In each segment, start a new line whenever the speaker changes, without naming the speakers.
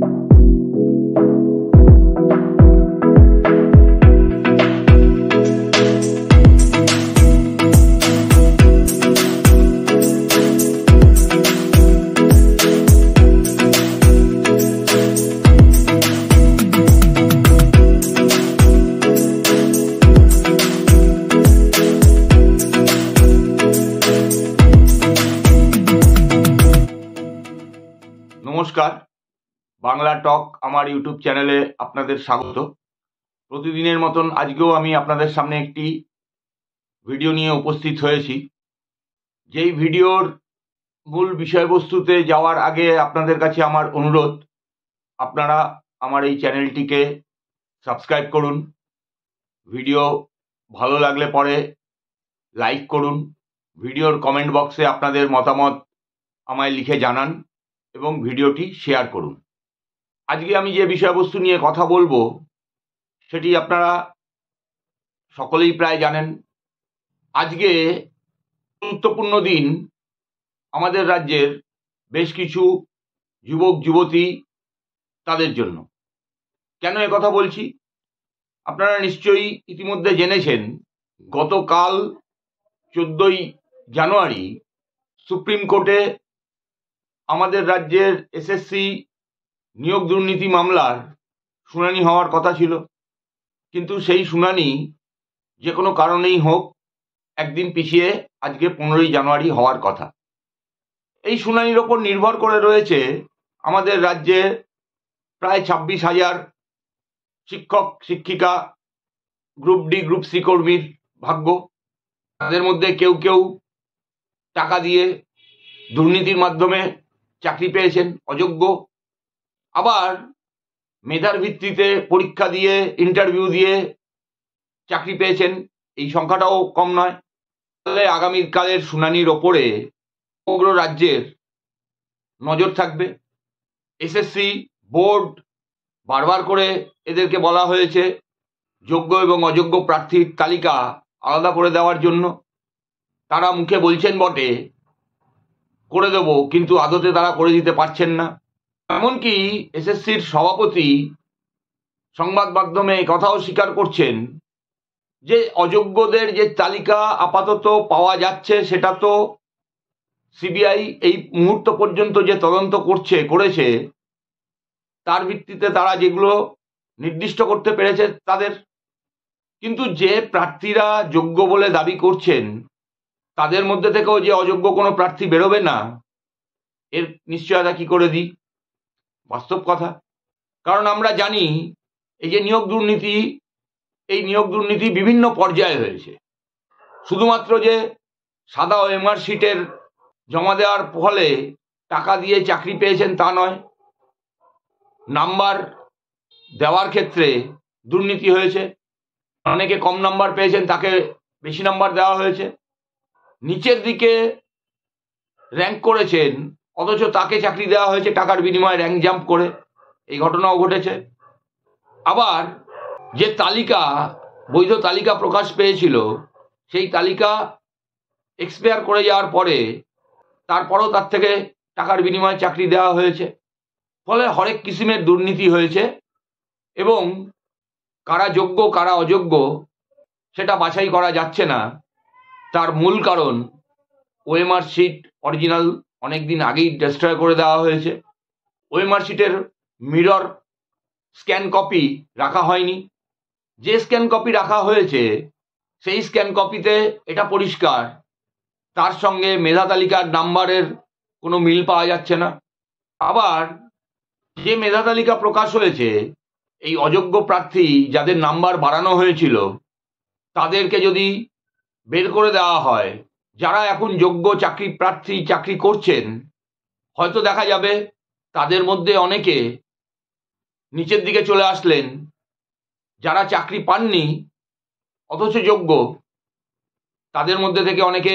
নমস্কার, বাংলা টক আমার ইউটিউব চ্যানেলে আপনাদের স্বাগত। প্রতিদিনের মতন আজকেও আমি আপনাদের সামনে একটি ভিডিও নিয়ে উপস্থিত হয়েছি। যেই ভিডিওর মূল বিষয়বস্তুতে যাওয়ার আগে আপনাদের কাছে আমার অনুরোধ, আপনারা আমার এই চ্যানেলটিকে সাবস্ক্রাইব করুন। ভিডিও ভালো লাগলে পরে লাইক করুন। ভিডিওর কমেন্ট বক্সে আপনাদের মতামত আমায় লিখে জানান এবং ভিডিওটি শেয়ার করুন। আজকে আমি যে বিষয়বস্তু নিয়ে কথা বলবো সেটি আপনারা সকলেই প্রায় জানেন। আজকে গুরুত্বপূর্ণ দিন আমাদের রাজ্যের বেশ কিছু যুবক যুবতী তাদের জন্য। কেন কথা বলছি আপনারা নিশ্চয়ই ইতিমধ্যে জেনেছেন, গতকাল 14ই জানুয়ারি সুপ্রিম কোর্টে আমাদের রাজ্যের এসএসসি নিয়োগ দুর্নীতি মামলার শুনানি হওয়ার কথা ছিল, কিন্তু সেই শুনানি যে কোনো কারণেই হোক একদিন পিছিয়ে আজকে 15ই জানুয়ারি হওয়ার কথা। এই শুনানির ওপর নির্ভর করে রয়েছে আমাদের রাজ্যে প্রায় 26,000 শিক্ষক শিক্ষিকা, গ্রুপ ডি গ্রুপ সি কর্মীর ভাগ্য। তাদের মধ্যে কেউ কেউ টাকা দিয়ে দুর্নীতির মাধ্যমে চাকরি পেয়েছেন অযোগ্য, আবার মেধার ভিত্তিতে পরীক্ষা দিয়ে ইন্টারভিউ দিয়ে চাকরি পেয়েছেন, এই সংখ্যাটাও কম নয়। তাহলে আগামীকালের শুনানির ওপরে সমগ্র রাজ্যের নজর থাকবে। এসএসসি বোর্ড বারবার করে এদেরকে বলা হয়েছে যোগ্য এবং অযোগ্য প্রার্থীর তালিকা আলাদা করে দেওয়ার জন্য। তারা মুখে বলছেন বটে করে দেব, কিন্তু আদতে তারা করে দিতে পারছেন না। এমনকি এসএসসির সভাপতি সংবাদ মাধ্যমে কথাও স্বীকার করছেন যে অযোগ্যদের যে তালিকা আপাতত পাওয়া যাচ্ছে সেটা তো সিবিআই এই মুহূর্ত পর্যন্ত যে তদন্ত করেছে তার ভিত্তিতে তারা যেগুলো নির্দিষ্ট করতে পেরেছে তাদের, কিন্তু যে প্রার্থীরা যোগ্য বলে দাবি করছেন তাদের মধ্যে থেকেও যে অযোগ্য কোনো প্রার্থী বেরোবে না এর নিশ্চয়তা কি করে দিই? বাস্তব কথা। কারণ আমরা জানি এই যে নিয়োগ দুর্নীতি, এই নিয়োগ দুর্নীতি বিভিন্ন পর্যায়ে হয়েছে। শুধুমাত্র যে সাদা ওএমআর শিটের জমা দেওয়ার ফলে টাকা দিয়ে চাকরি পেয়েছেন তা নয়, নাম্বার দেওয়ার ক্ষেত্রে দুর্নীতি হয়েছে। অনেকে কম নাম্বার পেয়েছেন, তাকে বেশি নাম্বার দেওয়া হয়েছে। নিচের দিকে র্যাঙ্ক করেছেন অথচ তাকে চাকরি দেওয়া হয়েছে টাকার বিনিময়ে র্যাঙ্ক জাম্প করে, এই ঘটনাও ঘটেছে। আবার যে তালিকা, বৈধ তালিকা প্রকাশ পেয়েছিল সেই তালিকা এক্সপায়ার করে যাওয়ার পরে তারপরও তার থেকে টাকার বিনিময়ে চাকরি দেওয়া হয়েছে। ফলে হরেক কিসিমের দুর্নীতি হয়েছে এবং কারা যোগ্য কারা অযোগ্য সেটা বাছাই করা যাচ্ছে না। তার মূল কারণ ওএমআর শিট অরিজিনাল অনেকদিন আগেই ডিস্ট্রয় করে দেওয়া হয়েছে। ওএমআর শিটের মিরর স্ক্যান কপি রাখা হয়নি। যে স্ক্যান কপি রাখা হয়েছে সেই স্ক্যান কপিতে এটা পরিষ্কার তার সঙ্গে মেধা তালিকার নাম্বারের কোনো মিল পাওয়া যাচ্ছে না। আবার যে মেধা তালিকা প্রকাশ হয়েছে এই অযোগ্য প্রার্থী যাদের নাম্বার বাড়ানো হয়েছিল তাদেরকে যদি বের করে দেওয়া হয়, যারা এখন যোগ্য চাকরি প্রার্থী চাকরি করছেন, হয়তো দেখা যাবে তাদের মধ্যে অনেকে নিচের দিকে চলে আসলেন, যারা চাকরি পাননি অথচ যোগ্য তাদের মধ্যে থেকে অনেকে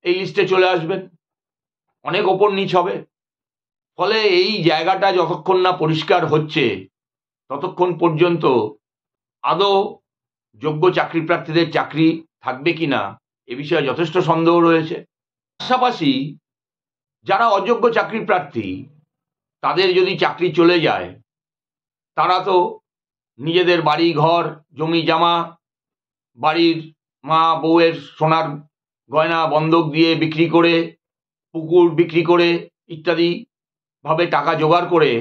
এই লিস্টে চলে আসবেন, অনেক ওপর নিচ হবে। ফলে এই জায়গাটা যতক্ষণ না পরিষ্কার হচ্ছে ততক্ষণ পর্যন্ত আদৌ যোগ্য চাকরি প্রার্থীদের চাকরি থাকবে কিনা এ বিষয়ে যথেষ্ট সন্দেহ রয়েছে। পাশাপাশি যারা অযোগ্য চাকরি প্রার্থী তাদের যদি চাকরি চলে যায়, তারা তো নিজেদের বাড়ি ঘর জমি জামা, বাড়ির মা বউয়ের সোনার গয়না বন্ধক দিয়ে বিক্রি করে, পুকুর বিক্রি করে ইত্যাদি ভাবে টাকা জোগাড় করে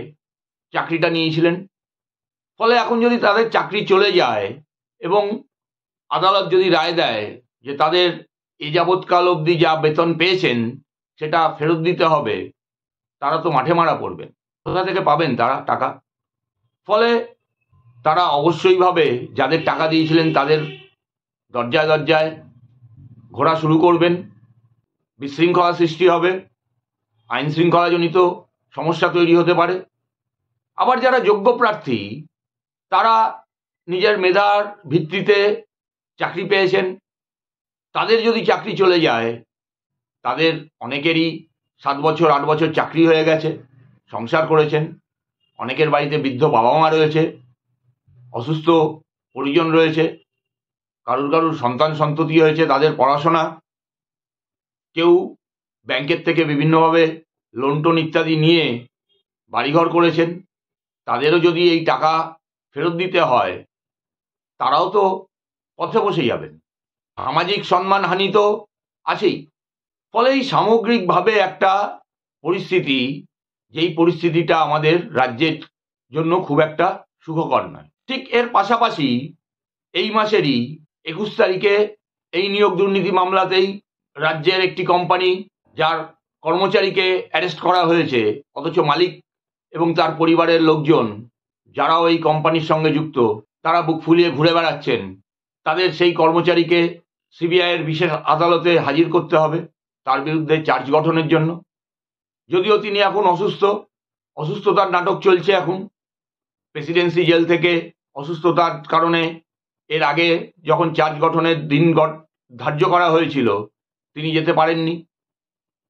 চাকরিটা নিয়েছিলেন। ফলে এখন যদি তাদের চাকরি চলে যায় এবং আদালত যদি রায় দেয় যে তাদের এ যাবৎকাল অবধি যা বেতন পেয়েছেন সেটা ফেরত দিতে হবে, তারা তো মাঠে মারা পড়বেন। কোথা থেকে পাবেন তারা টাকা? ফলে তারা অবশ্যই ভাবে যাদের টাকা দিয়েছিলেন তাদের দরজায় দরজায় ঘোরা শুরু করবেন, বিশৃঙ্খলা সৃষ্টি হবে, আইন শৃঙ্খলাজনিত সমস্যা তৈরি হতে পারে। আবার যারা যোগ্য প্রার্থী তারা নিজের মেধার ভিত্তিতে চাকরি পেয়েছেন, তাদের যদি চাকরি চলে যায়, তাদের অনেকেরই 7 বছর 8 বছর চাকরি হয়ে গেছে, সংসার করেছেন, অনেকের বাড়িতে বৃদ্ধ বাবা মা রয়েছে, অসুস্থ পরিজন রয়েছে, কারুর কারুর সন্তান সন্ততি হয়েছে, তাদের পড়াশোনা, কেউ ব্যাংকের থেকে বিভিন্নভাবে লোন টোন ইত্যাদি নিয়ে বাড়িঘর করেছেন, তাদেরও যদি এই টাকা ফেরত দিতে হয়, তারাও তো পথে বসে যাবেন। সামাজিক সম্মানহানি তো আছেই। ফলে এই সামগ্রিকভাবে একটা পরিস্থিতি, যেই পরিস্থিতিটা আমাদের রাজ্যের জন্য খুব একটা সুখকর নয়। ঠিক এর পাশাপাশি এই মাসেরই 21 তারিখে এই নিয়োগ দুর্নীতি মামলাতেই রাজ্যের একটি কোম্পানি, যার কর্মচারীকে অ্যারেস্ট করা হয়েছে, অথচ মালিক এবং তার পরিবারের লোকজন যারাও এই কোম্পানির সঙ্গে যুক্ত, তারা বুক ফুলিয়ে ঘুরে বেড়াচ্ছেন, তাদের সেই কর্মচারীকে সিবিআইয়ের বিশেষ আদালতে হাজির করতে হবে তার বিরুদ্ধে চার্জ গঠনের জন্য। যদিও তিনি এখন অসুস্থতার নাটক চলছে এখন প্রেসিডেন্সি জেল থেকে। অসুস্থতার কারণে এর আগে যখন চার্জ গঠনের দিন ধার্য করা হয়েছিল তিনি যেতে পারেননি,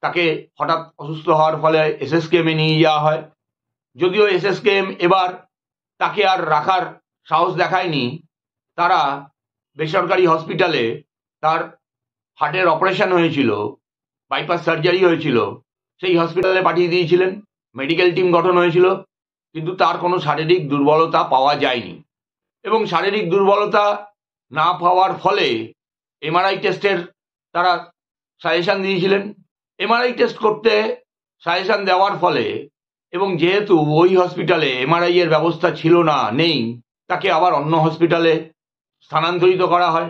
তাকে হঠাৎ অসুস্থ হওয়ার ফলে এসএসকেএমে নিয়ে যাওয়া হয়। যদিও এসএসকেএম এবার তাকে আর রাখার সাহস দেখায়নি, তারা বেসরকারি হসপিটালে, তার হার্টের অপারেশন হয়েছিল, বাইপাস সার্জারি হয়েছিল, সেই হসপিটালে পাঠিয়ে দিয়েছিলেন, মেডিকেল টিম গঠন হয়েছিল, কিন্তু তার কোনো শারীরিক দুর্বলতা পাওয়া যায়নি। এবং শারীরিক দুর্বলতা না পাওয়ার ফলে এমআরআই টেস্টের তারা সাজেশন দিয়েছিলেন। এমআরআই টেস্ট করতে সাজেশন দেওয়ার ফলে, এবং যেহেতু ওই হসপিটালে এমআরআই এর ব্যবস্থা ছিল না, নেই, তাকে আবার অন্য হসপিটালে স্থানান্তরিত করা হয়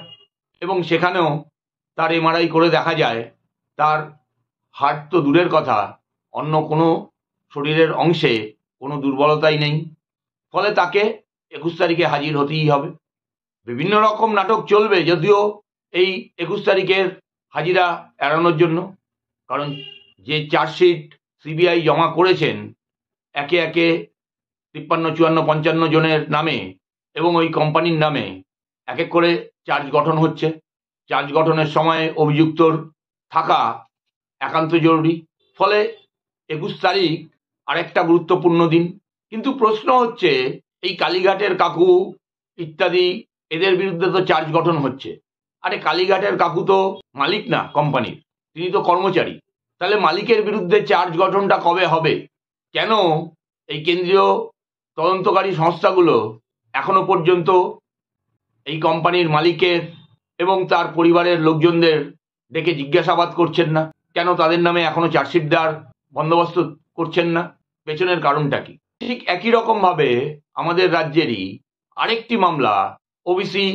এবং সেখানেও তার এমআরআই করে দেখা যায় তার হার্ট তো দূরের কথা, অন্য কোনো শরীরের অংশে কোনো দুর্বলতাই নেই। ফলে তাকে 21 তারিখে হাজির হতেই হবে। বিভিন্ন রকম নাটক চলবে যদিও এই 21 তারিখের হাজিরা এড়ানোর জন্য, কারণ যে চার্জশিট সিবিআই জমা করেছেন একে একে 53, 54, 55 জনের নামে এবং ওই কোম্পানির নামে এক এক করে চার্জ গঠন হচ্ছে। চার্জ গঠনের সময় অভিযুক্তর থাকা একান্ত জরুরি। ফলে 21 তারিখ আরেকটা গুরুত্বপূর্ণ দিন। কিন্তু প্রশ্ন হচ্ছে, এই কালীঘাটের কাকু ইত্যাদি এদের বিরুদ্ধে তো চার্জ গঠন হচ্ছে। আরে কালীঘাটের কাকু তো মালিক না কোম্পানির, তিনি তো কর্মচারী। তাহলে মালিকের বিরুদ্ধে চার্জ গঠনটা কবে হবে? কেন এই কেন্দ্রীয় তদন্তকারী সংস্থাগুলো এখনো পর্যন্ত এই কোম্পানির মালিকের এবং তার পরিবারের লোকজনদের ডেকে জিজ্ঞাসাবাদ করছেন না? কেন তাদের নামে এখনো চার্জশিট দেওয়ার বন্দোবস্ত করছেন না? পেছনের কারণটা কি? ঠিক একই রকম ভাবে আমাদের রাজ্যেরই আরেকটি মামলা, ওবিসি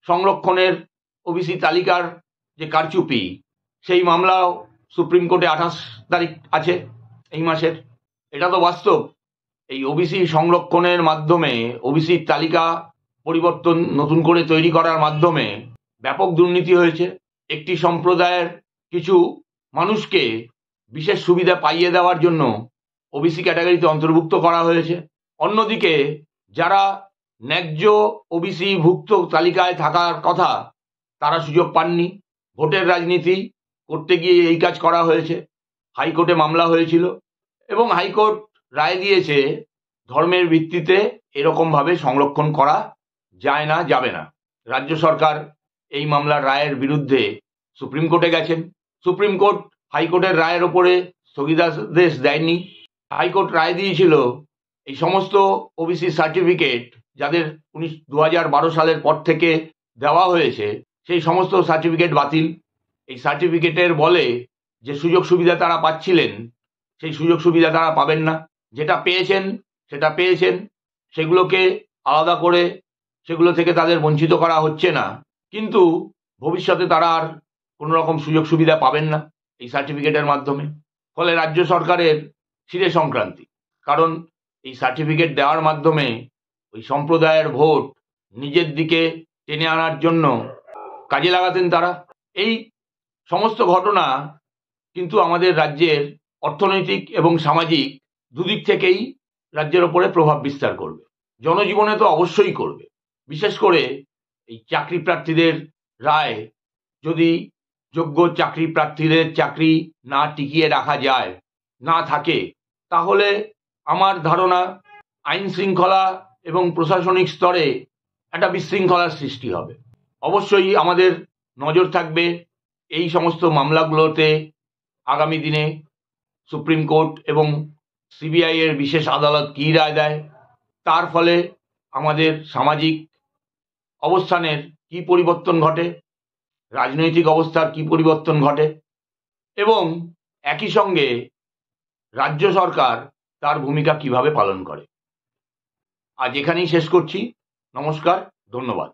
সংরক্ষণের, ওবিসি তালিকার যে কারচুপি, সেই মামলাও সুপ্রিম কোর্টে 28 তারিখ আছে এই মাসের। এটা তো বাস্তব। এই ওবিসি সংরক্ষণের মাধ্যমে, ওবিসির তালিকা পরিবর্তন নতুন করে তৈরি করার মাধ্যমে ব্যাপক দুর্নীতি হয়েছে। একটি সম্প্রদায়ের কিছু মানুষকে বিশেষ সুবিধা পাইয়ে দেওয়ার জন্য ওবিসি ক্যাটাগরিতে অন্তর্ভুক্ত করা হয়েছে। অন্যদিকে যারা ন্যায্য ওবিসি ভুক্ত তালিকায় থাকার কথা তারা সুযোগ পাননি। ভোটের রাজনীতি করতে গিয়ে এই কাজ করা হয়েছে। হাইকোর্টে মামলা হয়েছিল এবং হাইকোর্ট রায় দিয়েছে ধর্মের ভিত্তিতে এরকমভাবে সংরক্ষণ করা যায় না, যাবে না। রাজ্য সরকার এই মামলার রায়ের বিরুদ্ধে সুপ্রিম কোর্টে গেছেন। সুপ্রিম কোর্ট হাইকোর্টের রায়ের ওপরে স্থগিতাদেশ দেয়নি, হাইকোর্ট রায় দিয়েছিল এই সমস্ত ওবিসি সার্টিফিকেট যাদের 2012 সালের পর থেকে দেওয়া হয়েছে সেই সমস্ত সার্টিফিকেট বাতিল। এই সার্টিফিকেটের বলে যে সুযোগ সুবিধা তারা পাচ্ছিলেন সেই সুযোগ সুবিধা তারা পাবেন না। যেটা পেয়েছেন সেটা পেয়েছেন, সেগুলোকে আলাদা করে সেগুলো থেকে তাদের বঞ্চিত করা হচ্ছে না, কিন্তু ভবিষ্যতে তারা আর কোনো রকম সুযোগ সুবিধা পাবেন না এই সার্টিফিকেটের মাধ্যমে। ফলে রাজ্য সরকারের ছিঁড়ে সংক্রান্তি, কারণ এই সার্টিফিকেট দেওয়ার মাধ্যমে ওই সম্প্রদায়ের ভোট নিজের দিকে টেনে আনার জন্য কাজে লাগাতেন তারা। এই সমস্ত ঘটনা কিন্তু আমাদের রাজ্যের অর্থনৈতিক এবং সামাজিক দুদিক থেকেই রাজ্যের ওপরে প্রভাব বিস্তার করবে, জনজীবনে তো অবশ্যই করবে। বিশেষ করে এই চাকরি প্রার্থীদের রায় যদি যোগ্য চাকরি প্রার্থীদের চাকরি না টিকিয়ে রাখা যায়, না থাকে, তাহলে আমার ধারণা আইন শৃঙ্খলা এবং প্রশাসনিক স্তরে একটা বিশৃঙ্খলার সৃষ্টি হবে। অবশ্যই আমাদের নজর থাকবে এই সমস্ত মামলাগুলোতে আগামী দিনে সুপ্রিম কোর্ট এবং সিবিআই এর বিশেষ আদালত কী রায় দেয়, তার ফলে আমাদের সামাজিক অবস্থানের কি পরিবর্তন ঘটে, রাজনৈতিক অবস্থার কি পরিবর্তন ঘটে, এবং একই সঙ্গে রাজ্য সরকার তার ভূমিকা কিভাবে পালন করে। আজ এখানেই শেষ করছি। নমস্কার, ধন্যবাদ।